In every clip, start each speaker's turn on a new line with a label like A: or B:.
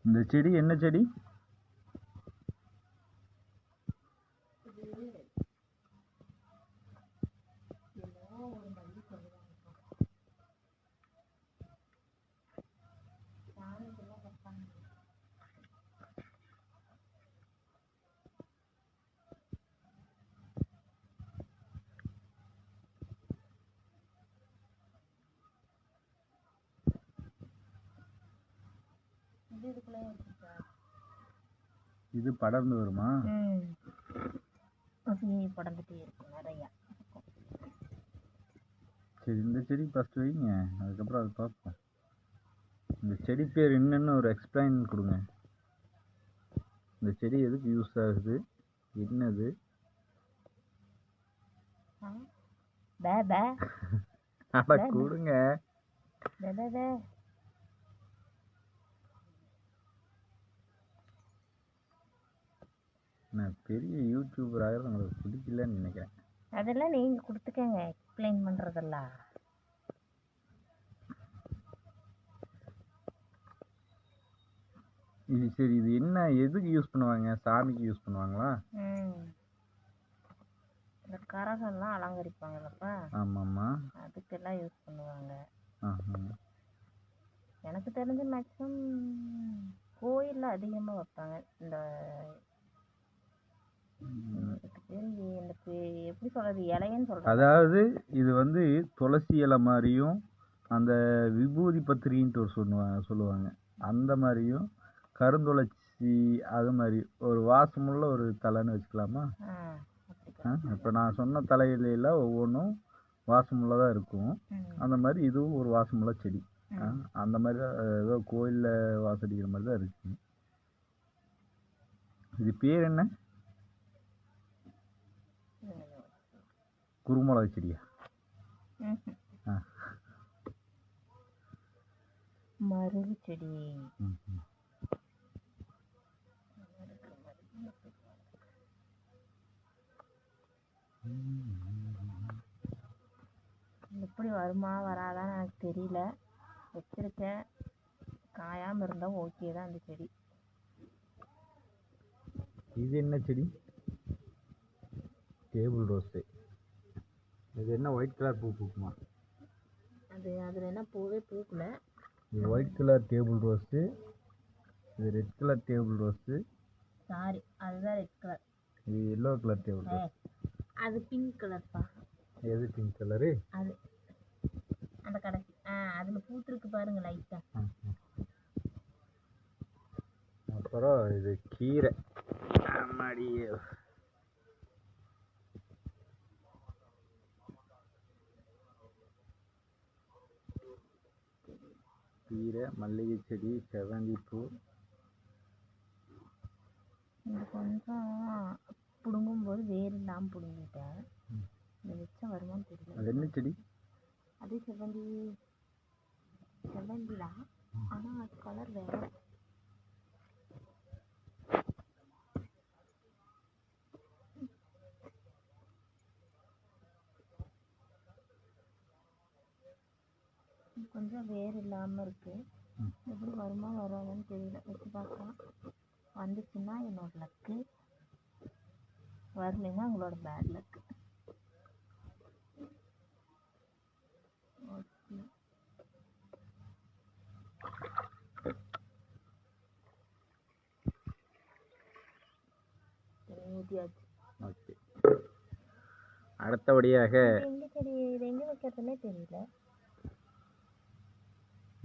A: இந்த செடி என்ன செடி? இது படர்ந்து வருமா?
B: படர்ந்துட்டே இருக்கும் நிறையா.
A: சரி, இந்த செடி ஃபர்ஸ்ட் வைங்க, அதுக்கப்புறம் அது பார்ப்போம். இந்த செடி பேர் என்னன்னு ஒரு எக்ஸ்பிளைன் கொடுங்க. இந்த செடி எதுக்கு யூஸ் ஆகுது, என்னது? அட கொடுங்க. நான் பெரிய யூடியூபர் ஆகிறது உங்களுக்கு பிடிக்கலன்னு நினைக்கிறேன்.
B: அதெல்லாம் நீங்கள் கொடுத்துக்கங்க, எக்ஸ்பிளைன் பண்ணுறதெல்லாம்.
A: இது சரி, இது என்ன, எதுக்கு யூஸ் பண்ணுவாங்க? சாமிக்கு யூஸ் பண்ணுவாங்களா?
B: இந்த கரகெல்லாம் அலங்கரிப்பாங்கல்லப்பா.
A: ஆமாம்மா,
B: அதுக்கெல்லாம் யூஸ் பண்ணுவாங்க. எனக்கு தெரிஞ்ச மேக்ஸிமம் கோயிலில் அதிகமாக வைப்பாங்க. இந்த எப்படி சொல்றது, இலைன்னு சொல்றது.
A: அதாவது இது வந்து துளசி இலை மாதிரியும் அந்த விபூதி பத்திரின்ட்டு ஒரு சொல்லுவாங்க, அந்த மாதிரியும் கருந்துளசி அது மாதிரி ஒரு வாசமுள்ள ஒரு தலைன்னு வச்சுக்கலாமா? இப்போ நான் சொன்ன தலையில ஒவ்வொன்றும் வாசமுள்ளதாக இருக்கும். அந்த மாதிரி இதுவும் ஒரு வாசமுள்ள செடி. அந்த மாதிரி தான் ஏதோ கோயிலில் வாசடிக்கிற மாதிரி தான் இருக்கு. இது பேர் என்ன? குருமிளகு செடியா?
B: மருகு செடி. எப்படி வருமா வராதான்னு எனக்கு தெரியல. வச்சிருக்கேன், காயாமல் இருந்தால் ஓகே தான் அந்த செடி.
A: இது என்ன செடி? Table rose. இது என்ன ஒயிட் கலர் பூ பூக்குமா?
B: அதில் என்ன பூவே பூக்கல.
A: இது ஒயிட் கலர் டேபிள் ரோஸு, இது red colour table rose.
B: Sorry, அதுதான் ரெட் கலர்.
A: இது எல்லோ கலர் டேபிள் ரோஸ்.
B: அது பிங்க் கலர்ப்பா.
A: எது பிங்க் கலரு?
B: அது அந்த கடைசி அதில் பூத்துருக்கு பாருங்க லைட்டாக.
A: அப்புறம் இது கீரை. ஆமாடி, கீரை, மல்லிகை செடி, செவந்தி பூ.
B: இது கொஞ்சம் பிடுங்கும்போது வேறு இல்லாமல் பிடுங்கிட்டேன். இது வச்சா வருமானு தெரியல.
A: அது என்ன செடி?
B: அது செவந்தி தான், ஆனால் அது கலர் வேறு. கொஞ்சம் வேறு இல்லாமல் இருக்குது. எப்படி வருமா வராதுன்னு தெரியல. வச்சு பார்க்கலாம். வந்துச்சுன்னா என்னோட லக்கு, வரலைன்னா உங்களோட பேட் லக்கு. ஊற்றியாச்சு.
A: ஓகே, அடுத்தபடியாக
B: எங்கே செடி, இது எங்கே வைக்கிறதுனே தெரியல.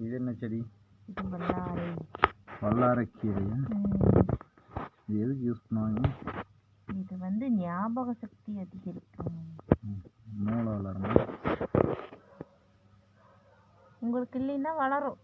A: இது என்ன செடி?
B: இது வல்லாரை.
A: வல்லாரைக்கீரையா? இது எதுக்கு யூஸ் பண்ணுவாங்க?
B: இது வந்து ஞாபக சக்தி அதிகரிக்கும்.
A: மூளை வளரும்.
B: உங்களுக்கு இல்லைன்னா வளரும்.